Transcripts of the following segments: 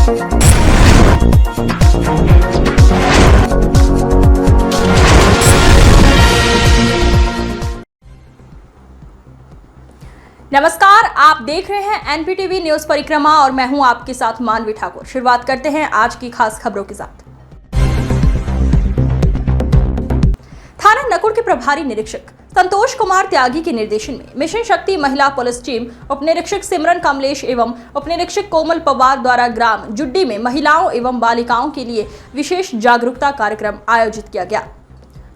नमस्कार, आप देख रहे हैं एनपीटीवी न्यूज परिक्रमा और मैं हूं आपके साथ मानवी ठाकुर। शुरुआत करते हैं आज की खास खबरों के साथ। थाना नकुड़ के प्रभारी निरीक्षक संतोष कुमार त्यागी के निर्देशन में मिशन शक्ति महिला पुलिस टीम उप निरीक्षक सिमरन कमलेश एवं उप निरीक्षक कोमल पवार द्वारा ग्राम जुड्डी में महिलाओं एवं बालिकाओं के लिए विशेष जागरूकता कार्यक्रम आयोजित किया गया।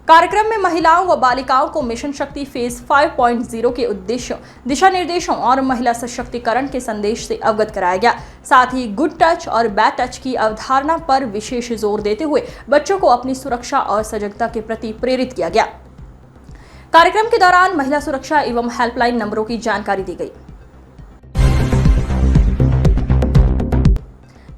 कार्यक्रम में महिलाओं व बालिकाओं को मिशन शक्ति फेज 5.0 के उद्देश्यों, दिशा निर्देशों और महिला सशक्तिकरण के संदेश से अवगत कराया गया। साथ ही गुड टच और बैड टच की अवधारणा पर विशेष जोर देते हुए बच्चों को अपनी सुरक्षा और सजगता के प्रति प्रेरित किया गया। कार्यक्रम के दौरान महिला सुरक्षा एवं हेल्पलाइन नंबरों की जानकारी दी गई।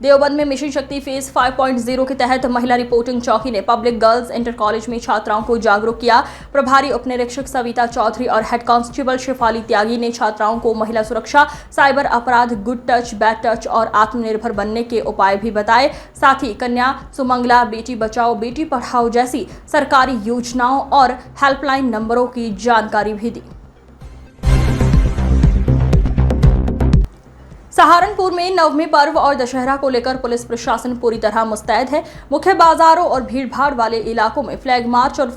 देवबंद में मिशन शक्ति फेज 5.0 के तहत महिला रिपोर्टिंग चौकी ने पब्लिक गर्ल्स इंटर कॉलेज में छात्राओं को जागरूक किया। प्रभारी उप निरीक्षक सविता चौधरी और हेड कांस्टेबल शेफाली त्यागी ने छात्राओं को महिला सुरक्षा, साइबर अपराध, गुड टच, बैड टच और आत्मनिर्भर बनने के उपाय भी बताए। साथ ही कन्या सुमंगला, बेटी बचाओ बेटी पढ़ाओ जैसी सरकारी योजनाओं और हेल्पलाइन नंबरों की जानकारी भी दी। सहारनपुर में नवमी पर्व और दशहरा को लेकर पुलिस प्रशासन पूरी तरह मुस्तैद है। मुख्य बाजारों और भीड़भाड़ वाले इलाकों में फ्लैग मार्च और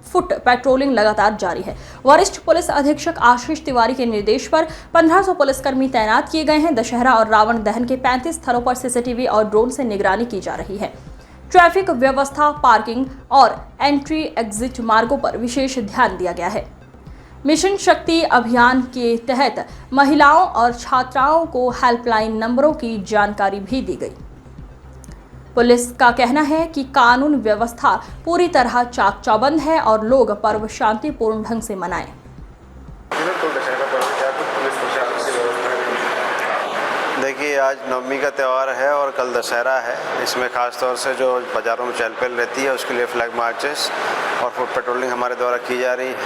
फुट पेट्रोलिंग लगातार जारी है। वरिष्ठ पुलिस अधीक्षक आशीष तिवारी के निर्देश पर 1500 पुलिसकर्मी तैनात किए गए हैं। दशहरा और रावण दहन के 35 स्थलों पर सीसीटीवी और ड्रोन से निगरानी की जा रही है। ट्रैफिक व्यवस्था, पार्किंग और एंट्री एग्जिट मार्गों पर विशेष ध्यान दिया गया है। मिशन शक्ति अभियान के तहत महिलाओं और छात्राओं को हेल्पलाइन नंबरों की जानकारी भी दी गई। पुलिस का कहना है कि कानून व्यवस्था पूरी तरह चाक चौबंद है और लोग पर्व शांतिपूर्ण ढंग से मनाएं। देखिए, आज नवमी का त्यौहार है और कल दशहरा है। इसमें खास तौर से जो बाज़ारों में चहल पहल रहती है उसके लिए फ्लैग मार्चेस और फुट पेट्रोलिंग हमारे द्वारा की जा रही है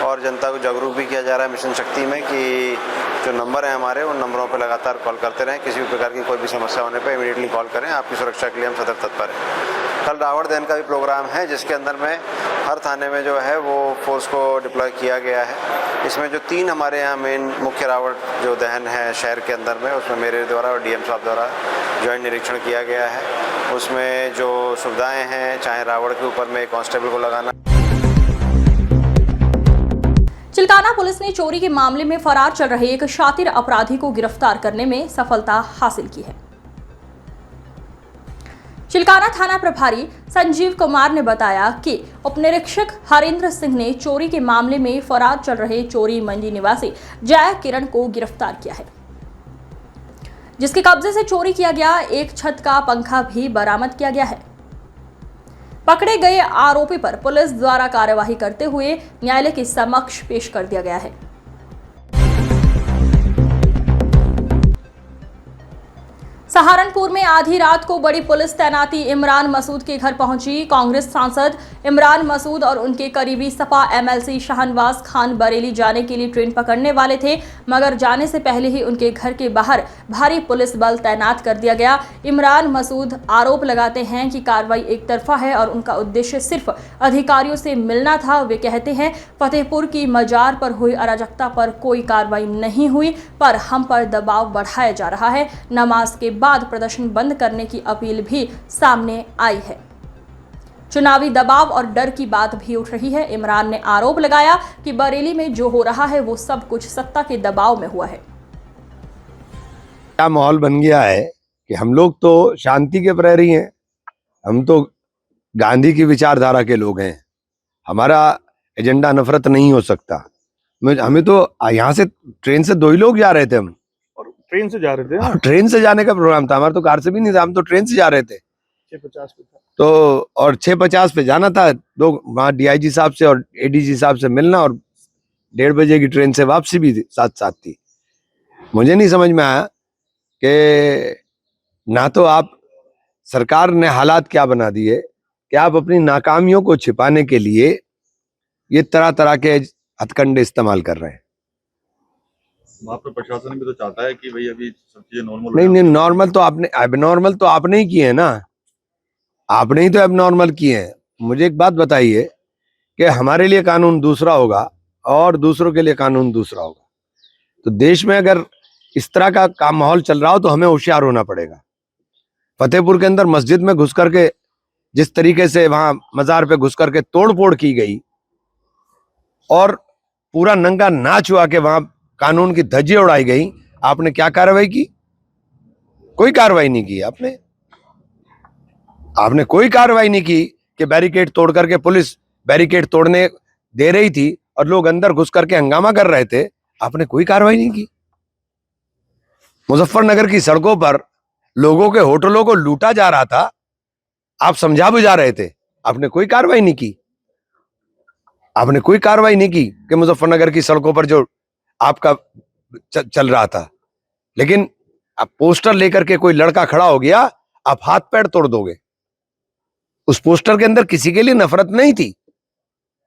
और जनता को जागरूक भी किया जा रहा है मिशन शक्ति में कि जो नंबर हैं हमारे, उन नंबरों पर लगातार कॉल करते रहें। किसी भी प्रकार की कोई भी समस्या होने पर इमीडिएटली कॉल करें। आपकी सुरक्षा के लिए हम सदैव तत्पर हैं। कल रावण दहन का भी प्रोग्राम है जिसके अंदर में हर थाने में जो है वो फोर्स को डिप्लॉय किया गया है। इसमें जो 3 हमारे यहाँ मेन मुख्य रावण जो दहन है शहर के अंदर में, उसमें मेरे द्वारा और डीएम साहब द्वारा ज्वाइंट निरीक्षण किया गया है। उसमें जो सुविधाएं हैं, चाहे रावण के ऊपर में कांस्टेबल को लगाना। चिल्काना पुलिस ने चोरी के मामले में फरार चल रहे एक शातिर अपराधी को गिरफ्तार करने में सफलता हासिल की है। चिल्काना थाना प्रभारी संजीव कुमार ने बताया कि उपनिरीक्षक हरेंद्र सिंह ने चोरी के मामले में फरार चल रहे चोरी मंडी निवासी जय किरण को गिरफ्तार किया है, जिसके कब्जे से चोरी किया गया एक छत का पंखा भी बरामद किया गया है। पकड़े गए आरोपी पर पुलिस द्वारा कार्यवाही करते हुए न्यायालय के समक्ष पेश कर दिया गया है। सहारनपुर में आधी रात को बड़ी पुलिस तैनाती इमरान मसूद के घर पहुंची। कांग्रेस सांसद इमरान मसूद और उनके करीबी सपा एमएलसी शाहनवाज खान बरेली जाने के लिए ट्रेन पकड़ने वाले थे, मगर जाने से पहले ही उनके घर के बाहर भारी पुलिस बल तैनात कर दिया गया। इमरान मसूद आरोप लगाते हैं कि कार्रवाई एक तरफा है और उनका उद्देश्य सिर्फ अधिकारियों से मिलना था। वे कहते हैं, फतेहपुर की मजार पर हुई अराजकता पर कोई कार्रवाई नहीं हुई, पर हम पर दबाव बढ़ाया जा रहा है। नमाज के बाद प्रदर्शन बंद करने की अपील भी सामने आई है। चुनावी दबाव और डर की बात भी उठ रही है। इमरान ने आरोप लगाया कि बरेली में जो हो रहा है वो सब कुछ सत्ता के दबाव में हुआ है। क्या माहौल बन गया है कि हम लोग तो शांति के प्रहरी हैं, हम तो गांधी की विचारधारा के लोग हैं। हमारा एजेंडा नफरत नहीं हो सकता। हमें तो यहाँ से ट्रेन से 2 ही लोग जा रहे थे, हम ट्रेन से जा रहे थे। और ट्रेन से जाने का प्रोग्राम था हमारा, तो कार से भी नहीं था, हम तो ट्रेन से जा रहे थे। 6:50 पे था तो और 6:50 पे जाना था। वहाँ डीआईजी साहब से और एडीजी साहब से मिलना और 1:30 बजे की ट्रेन से वापसी भी साथ साथ थी। मुझे नहीं समझ में आया कि ना तो आप सरकार ने हालात क्या बना दिए कि आप अपनी नाकामियों को छिपाने के लिए ये तरह तरह के हथकंडे इस्तेमाल कर रहे हैं। वहाँ पर प्रशासन भी तो चाहता है कि भाई अभी सब चीजें नॉर्मल नहीं नहीं, नॉर्मल तो आपने, एबनॉर्मल तो आपने ही किए हैं ना, आपने ही तो एबनॉर्मल किए हैं। मुझे एक बात बताइए कि हमारे लिए कानून दूसरा होगा और दूसरों के लिए कानून दूसरा होगा। तो देश में अगर इस तरह का माहौल चल रहा हो तो हमें होशियार होना पड़ेगा। फतेहपुर के अंदर मस्जिद में घुस करके जिस तरीके से वहां मजार पे घुस करके तोड़फोड़ की गई और पूरा नंगा नाच हुआ के वहां कानून की धज्जियां उड़ाई गई, आपने क्या कार्रवाई की? कोई कार्रवाई नहीं की आपने कोई कार्रवाई नहीं की कि बैरिकेड तोड़ करके, पुलिस बैरिकेड तोड़ने दे रही थी और लोग अंदर घुस करके हंगामा कर रहे थे, आपने कोई कार्रवाई नहीं की। मुजफ्फरनगर की सड़कों पर लोगों के होटलों को लूटा जा रहा था, आप समझा बुझा रहे थे, आपने कोई कार्रवाई नहीं की। आपने कोई कार्रवाई नहीं की कि मुजफ्फरनगर की सड़कों पर जो आपका चल रहा था, लेकिन आप पोस्टर लेकर के कोई लड़का खड़ा हो गया, आप हाथ पैर तोड़ दोगे। उस पोस्टर के अंदर किसी के लिए नफरत नहीं थी।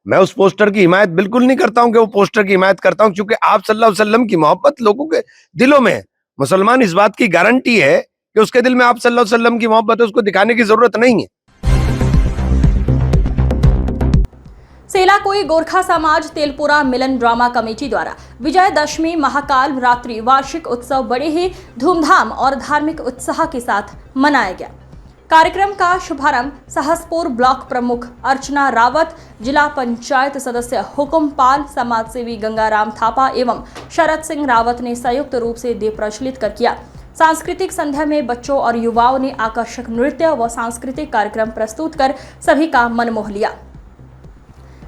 मैं उस पोस्टर की हिमायत बिल्कुल नहीं करता हूं कि वो पोस्टर की हिमायत करता हूं, क्योंकि आप सल्लल्लाहु अलैहि वसल्लम की मोहब्बत लोगों के दिलों में है। मुसलमान इस बात की गारंटी है कि उसके दिल में आप सल्लल्लाहु अलैहि वसल्लम की मोहब्बत है, उसको दिखाने की जरूरत नहीं है। सेला कोई गोरखा समाज तेलपुरा मिलन ड्रामा कमेटी द्वारा विजयदशमी महाकाल रात्रि वार्षिक उत्सव बड़े ही धूमधाम और धार्मिक उत्साह के साथ मनाया गया। कार्यक्रम का शुभारंभ सहसपुर ब्लॉक प्रमुख अर्चना रावत, जिला पंचायत सदस्य हुकुमपाल, समाजसेवी गंगाराम थापा एवं शरद सिंह रावत ने संयुक्त रूप से दीप प्रज्वलित कर किया। सांस्कृतिक संध्या में बच्चों और युवाओं ने आकर्षक नृत्य व सांस्कृतिक कार्यक्रम प्रस्तुत कर सभी का मन मोह लिया।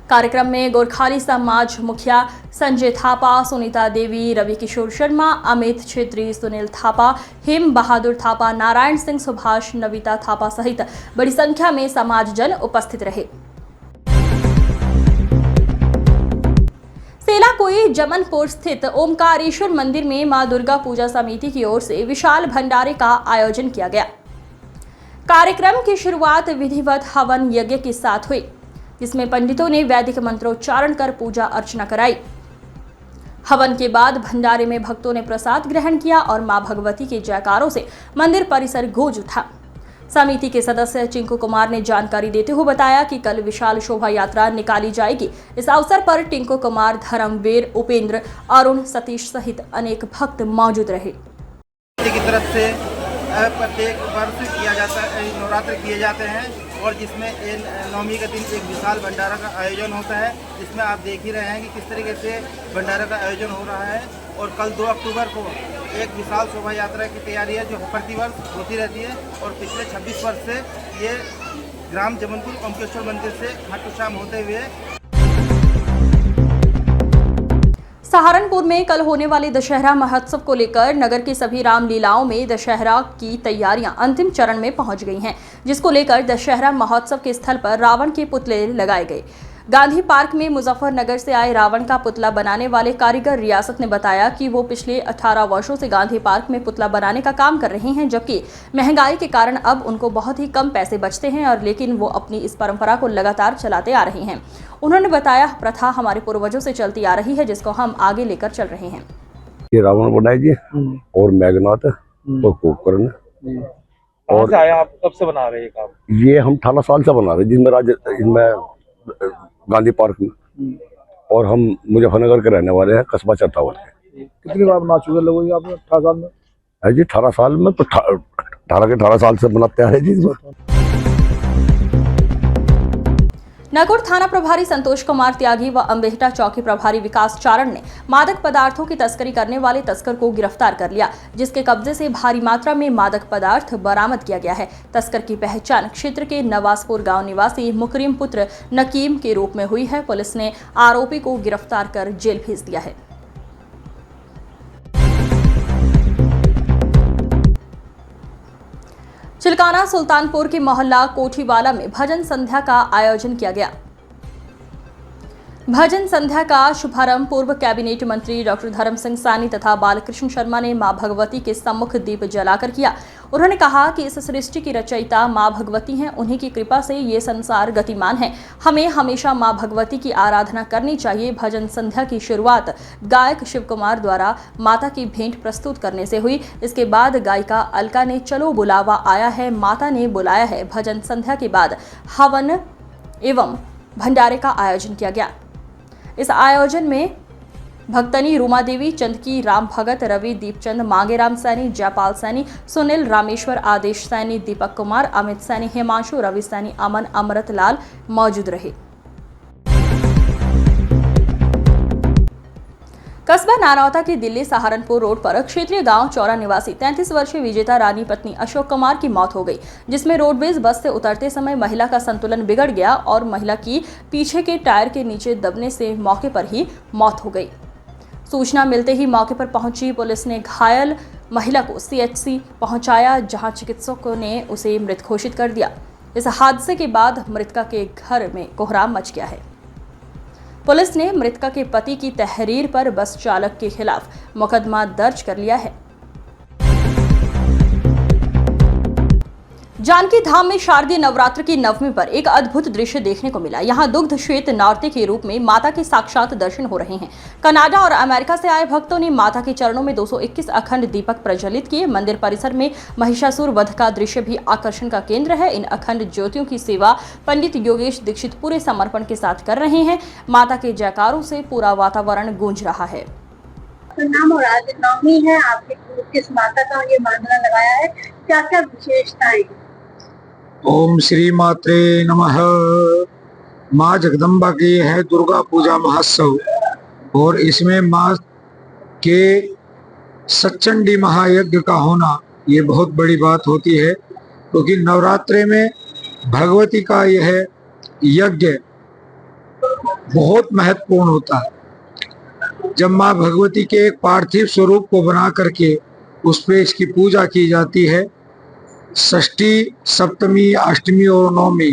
कार्यक्रम में गोरखाली समाज मुखिया संजय थापा, सुनीता देवी, रवि किशोर शर्मा, अमित छेत्री, सुनील थापा, हेम बहादुर थापा, नारायण सिंह, सुभाष, नविता थापा सहित बड़ी संख्या में समाजजन उपस्थित रहे। सेला कोई जमनपुर स्थित ओमकारेश्वर मंदिर में मां दुर्गा पूजा समिति की ओर से विशाल भंडारे का आयोजन किया गया। कार्यक्रम की शुरुआत विधिवत हवन यज्ञ के साथ हुई, जिसमें पंडितों ने वैदिक मंत्रोच्चारण कर पूजा अर्चना कराई। हवन के बाद भंडारे में भक्तों ने प्रसाद ग्रहण किया और मां भगवती के जयकारों से मंदिर परिसर गूंज उठा। समिति के सदस्य चिंकू कुमार ने जानकारी देते हुए बताया कि कल विशाल शोभा यात्रा निकाली जाएगी। इस अवसर पर टिंकू कुमार, धर्मवीर, उपेंद्र, अरुण, सतीश सहित अनेक भक्त मौजूद रहे। की तरफ से प्रत्येक वर्ष किया जाता है, नवरात्र किए जाते हैं और जिसमें नवमी के दिन एक विशाल भंडारा का आयोजन होता है। जिसमें आप देख ही रहे हैं कि किस तरीके से भंडारा का आयोजन हो रहा है। और कल 2 अक्टूबर को एक विशाल शोभा यात्रा की तैयारी है जो प्रतिवर्ष होती रहती है और पिछले 26 वर्ष से ये ग्राम जमनपुर ओमकेश्वर मंदिर से खाटू श्याम होते हुए। सहारनपुर में कल होने वाले दशहरा महोत्सव को लेकर नगर के सभी रामलीलाओं में दशहरा की तैयारियां अंतिम चरण में पहुंच गई हैं, जिसको लेकर दशहरा महोत्सव के स्थल पर रावण के पुतले लगाए गए। गांधी पार्क में मुजफ्फरनगर से आए रावण का पुतला बनाने वाले कारीगर रियासत ने बताया कि वो पिछले 18 वर्षों से गांधी पार्क में पुतला बनाने का काम कर रहे हैं, जबकि महंगाई के कारण अब उनको बहुत ही कम पैसे बचते हैं और लेकिन वो अपनी इस परंपरा को लगातार चलाते आ रहे हैं। उन्होंने बताया, प्रथा हमारे पूर्वजों से चलती आ रही है, जिसको हम आगे लेकर चल रहे हैं। ये रावण बनाए जी और मेघनाथ और कुंभकर्ण। कहाँ से आया, आप कब से बना रहे हैं काम? ये हम 18 साल से बना रहे हैं जिसमें गांधी पार्क में, और हम मुजफ्फरनगर के रहने वाले हैं, कस्बा चरतावल के। कितनी बार बना चुके लोगों की आपने 18 साल में? है जी 18 साल में, तो 18 साल से बनाते आ रहे जी। नगुर थाना प्रभारी संतोष कुमार त्यागी व अम्बेहटा चौकी प्रभारी विकास चारण ने मादक पदार्थों की तस्करी करने वाले तस्कर को गिरफ्तार कर लिया, जिसके कब्जे से भारी मात्रा में मादक पदार्थ बरामद किया गया है। तस्कर की पहचान क्षेत्र के नवाजपुर गांव निवासी मुकरीम पुत्र नकीम के रूप में हुई है। पुलिस ने आरोपी को गिरफ्तार कर जेल भेज दिया है। चिलकाना सुल्तानपुर के मोहल्ला कोठीवाला में भजन संध्या का आयोजन किया गया। भजन संध्या का शुभारंभ पूर्व कैबिनेट मंत्री डॉक्टर धर्म सिंह सैनी तथा बालकृष्ण शर्मा ने मां भगवती के सम्मुख दीप जलाकर किया। उन्होंने कहा कि इस सृष्टि की रचयिता मां भगवती हैं, उन्हीं की कृपा से ये संसार गतिमान है। हमें हमेशा मां भगवती की आराधना करनी चाहिए। भजन संध्या की शुरुआत गायक शिव कुमार द्वारा माता की भेंट प्रस्तुत करने से हुई। इसके बाद गायिका अलका ने चलो बुलावा आया है, माता ने बुलाया है। भजन संध्या के बाद हवन एवं भंडारे का आयोजन किया गया। इस आयोजन में भक्तनी रूमा देवी, चंदकी राम भगत, रवि दीपचंद, मांगेराम सैनी, जयपाल सैनी, सुनील रामेश्वर, आदेश सैनी, दीपक कुमार, अमित सैनी, हिमांशु, रवि सैनी, अमन, अमृत लाल मौजूद रहे। कस्बा नारौता के दिल्ली सहारनपुर रोड पर क्षेत्रीय गांव चौरा निवासी 33 वर्षीय विजेता रानी पत्नी अशोक कुमार की मौत हो गई, जिसमें रोडवेज बस से उतरते समय महिला का संतुलन बिगड़ गया और महिला की पीछे के टायर के नीचे दबने से मौके पर ही मौत हो गई। सूचना मिलते ही मौके पर पहुंची पुलिस ने घायल महिला को सीएचसी पहुंचाया, जहां चिकित्सकों ने उसे मृत घोषित कर दिया। इस हादसे के बाद मृतका के घर में कोहराम मच गया है। पुलिस ने मृतका के पति की तहरीर पर बस चालक के खिलाफ मुकदमा दर्ज कर लिया है। जानकी धाम में शारदीय नवरात्र की नवमी पर एक अद्भुत दृश्य देखने को मिला। यहाँ दुग्ध श्वेत नौरते के रूप में माता के साक्षात दर्शन हो रहे हैं। कनाडा और अमेरिका से आए भक्तों ने माता के चरणों में 221 अखंड दीपक प्रज्वलित किए। मंदिर परिसर में महिषासुर वध का दृश्य भी आकर्षण का केंद्र है। इन अखंड ज्योतियों की सेवा पंडित योगेश दीक्षित पूरे समर्पण के साथ कर रहे हैं। माता के जयकारों से पूरा वातावरण गूंज रहा है। नाम और आज नवमी है, आपके किस माता का ये मांडला लगाया है, क्या क्या विशेषताएं? ओम श्री मात्रे नमः। माँ जगदम्बा की है दुर्गा पूजा महोत्सव और इसमें माँ के सच्चंडी महायज्ञ का होना ये बहुत बड़ी बात होती है, क्योंकि नवरात्रे में भगवती का यह यज्ञ बहुत महत्वपूर्ण होता है। जब माँ भगवती के एक पार्थिव स्वरूप को बना करके उस पे इसकी पूजा की जाती है, षष्ठी, सप्तमी, अष्टमी और नवमी।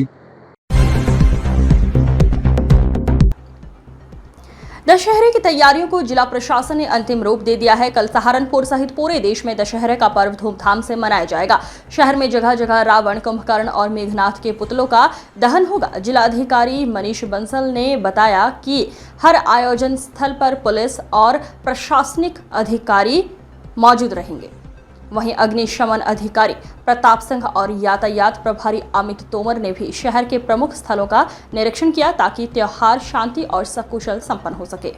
दशहरे की तैयारियों को जिला प्रशासन ने अंतिम रूप दे दिया है। कल सहारनपुर सहित पूरे देश में दशहरे का पर्व धूमधाम से मनाया जाएगा। शहर में जगह जगह रावण, कुंभकर्ण और मेघनाथ के पुतलों का दहन होगा। जिलाधिकारी मनीष बंसल ने बताया कि हर आयोजन स्थल पर पुलिस और प्रशासनिक अधिकारी मौजूद रहेंगे। वहीं अग्निशमन अधिकारी प्रताप सिंह और यातायात प्रभारी अमित तोमर ने भी शहर के प्रमुख स्थलों का निरीक्षण किया, ताकि त्योहार शांति और सकुशल संपन्न हो सके।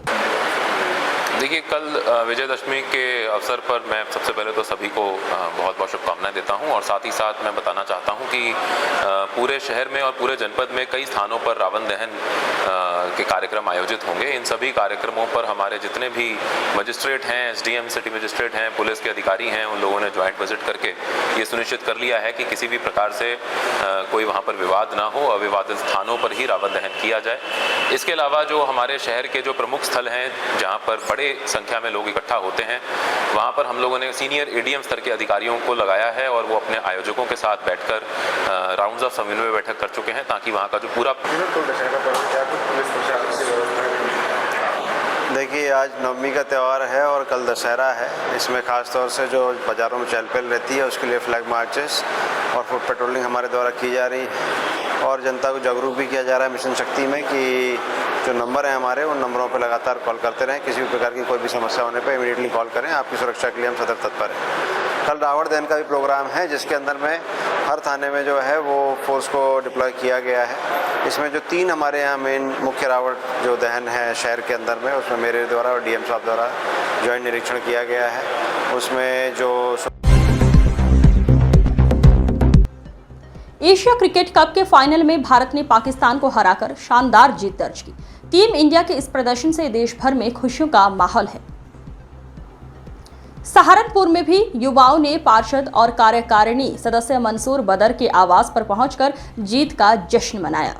देखिए, कल विजयदशमी के अवसर पर मैं सबसे पहले तो सभी को बहुत बहुत शुभकामनाएं देता हूं और साथ ही साथ मैं बताना चाहता हूं कि पूरे शहर में और पूरे जनपद में कई स्थानों पर रावण दहन के कार्यक्रम आयोजित होंगे। इन सभी कार्यक्रमों पर हमारे जितने भी मजिस्ट्रेट हैं, एसडीएम, सिटी मजिस्ट्रेट हैं, पुलिस के अधिकारी हैं, उन लोगों ने ज्वाइंट विजिट करके ये सुनिश्चित कर लिया है कि किसी भी प्रकार से कोई वहाँ पर विवाद ना हो, अविवादित स्थानों पर ही रावण दहन किया जाए। इसके अलावा जो हमारे शहर के जो प्रमुख स्थल हैं जहाँ पर बड़े संख्या में लोग इकट्ठा होते हैं, वहाँ पर हम लोगों ने सीनियर एडीएम स्तर के अधिकारियों को लगाया है और वो अपने आयोजकों के साथ बैठकर राउंड्स ऑफ समन्वय बैठक कर चुके हैं, ताकि वहाँ का जो पूरा देखिए, आज नवमी का त्यौहार है और कल दशहरा है। इसमें ख़ास तौर से जो बाज़ारों में चहल पहल रहती है उसके लिए फ्लैग मार्चेस और फुट पेट्रोलिंग हमारे द्वारा की जा रही है और जनता को जागरूक भी किया जा रहा है मिशन शक्ति में कि जो नंबर हैं हमारे, उन नंबरों पर लगातार कॉल करते रहें। किसी भी प्रकार की कोई भी समस्या होने पर इमीडिएटली कॉल करें। आपकी सुरक्षा के लिए हम सदैव तत्पर हैं। कल रावण दहन का भी प्रोग्राम है, जिसके अंदर में हर थाने में जो है वो फोर्स को डिप्लॉय किया गया है। इसमें जो 3 हमारे यहाँ मेन मुख्य रावण जो दहन है शहर के अंदर में, उसमें मेरे द्वारा और डीएम साहब द्वारा ज्वाइंट निरीक्षण किया गया है। उसमें जो एशिया क्रिकेट कप के फाइनल में भारत ने पाकिस्तान को हराकर शानदार जीत दर्ज की। टीम इंडिया के इस प्रदर्शन से देश भर में खुशियों का माहौल है। सहारनपुर में भी युवाओं ने पार्षद और कार्यकारिणी सदस्य मंसूर बदर के आवास पर पहुंचकर जीत का जश्न मनाया।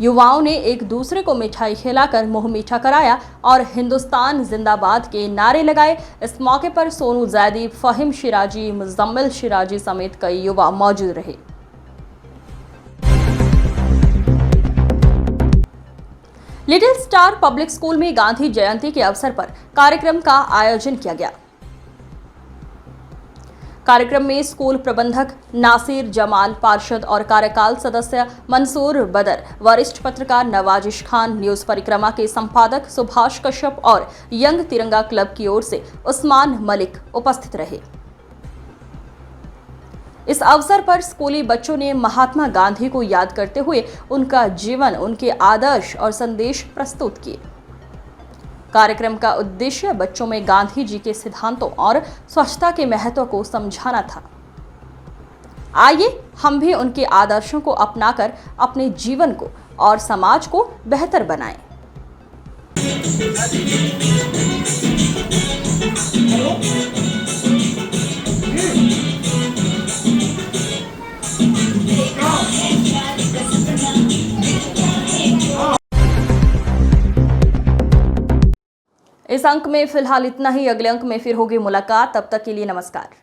युवाओं ने एक दूसरे को मिठाई खिलाकर मुंह मीठा कराया और हिंदुस्तान जिंदाबाद के नारे लगाए। इस मौके पर सोनू जैदी, फहीम शिराजी, मुजम्मिल शिराजी समेत कई युवा मौजूद रहे। लिटिल स्टार पब्लिक स्कूल में गांधी जयंती के अवसर पर कार्यक्रम का आयोजन किया गया। कार्यक्रम में स्कूल प्रबंधक नासिर जमाल, पार्षद और कार्यकाल सदस्य मंसूर बदर, वरिष्ठ पत्रकार नवाजिश खान, न्यूज परिक्रमा के संपादक सुभाष कश्यप और यंग तिरंगा क्लब की ओर से उस्मान मलिक उपस्थित रहे। इस अवसर पर स्कूली बच्चों ने महात्मा गांधी को याद करते हुए उनका जीवन, उनके आदर्श और संदेश प्रस्तुत किए। कार्यक्रम का उद्देश्य बच्चों में गांधी जी के सिद्धांतों और स्वच्छता के महत्व को समझाना था। आइए हम भी उनके आदर्शों को अपनाकर अपने जीवन को और समाज को बेहतर बनाएं। इस अंक में फिलहाल इतना ही। अगले अंक में फिर होगी मुलाकात। तब तक के लिए नमस्कार।